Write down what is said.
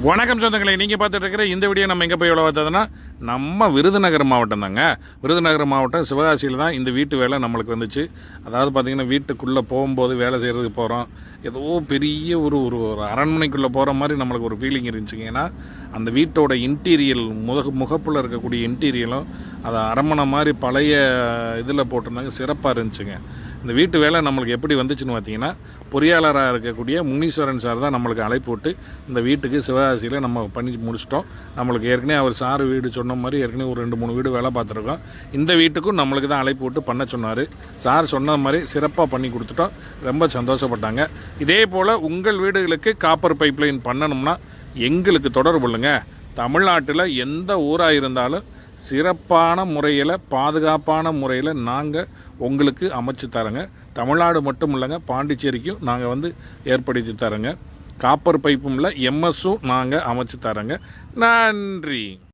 வணக்கம் சொந்தங்களே, நீங்கள் பார்த்துட்டு இருக்கிற இந்த வீடியோ நம்ம எங்கே போய் எவ்வளோ பார்த்ததுன்னா நம்ம விருதுநகர் மாவட்டம் தாங்க. விருதுநகர் மாவட்டம் சிவகாசியில் தான் இந்த வீட்டு வேலை நம்மளுக்கு வந்துச்சு. அதாவது பார்த்திங்கன்னா வீட்டுக்குள்ளே போகும்போது வேலை செய்கிறதுக்கு போகிறோம், ஏதோ பெரிய ஒரு ஒரு ஒரு அரண்மனைக்குள்ளே போகிற மாதிரி நம்மளுக்கு ஒரு ஃபீலிங் இருந்துச்சுங்க. ஏன்னா அந்த வீட்டோட இன்டீரியல் முகப்பில் இருக்கக்கூடிய இன்டீரியலும் அதை அரண்மனை மாதிரி பழைய இதில் போட்டிருந்தாங்க, சிறப்பாக இருந்துச்சுங்க. இந்த வீட்டு வேலை நம்மளுக்கு எப்படி வந்துச்சுன்னு பார்த்தீங்கன்னா, பொறியாளராக இருக்கக்கூடிய முனீஸ்வரன் சார் தான் நம்மளுக்கு அழைப்பு விட்டு இந்த வீட்டுக்கு சிவகாசியில் நம்ம பண்ணி முடிச்சிட்டோம். நம்மளுக்கு ஏற்கனவே அவர் சார் வீடு சொன்ன மாதிரி ஏற்கனவே ஒரு 2-3 வீடு வேலை பார்த்துருக்கோம். இந்த வீட்டுக்கும் நம்மளுக்கு தான் அழைப்பு விட்டு பண்ண சொன்னார். சார் சொன்ன மாதிரி சிறப்பாக பண்ணி கொடுத்துட்டோம். ரொம்ப சந்தோஷப்பட்டாங்க. இதே போல் உங்கள் வீடுகளுக்கு காப்பர் பைப்லைன் பண்ணணும்னா எங்களுக்கு தொடர்பு கொள்ளுங்க. தமிழ்நாட்டில் எந்த ஊராக இருந்தாலும் சிறப்பான முறையில் பாதுகாப்பான முறையில் நாங்கள் உங்களுக்கு அமைச்சு தரேங்க. தமிழ்நாடு மட்டும் இல்லைங்க, பாண்டிச்சேரிக்கும் நாங்கள் ஏற்படுத்தி தரேங்க. காப்பர் பைப்பும் இல்லை, எம்எஸும் நாங்கள் அமைச்சு தரேங்க. நன்றி.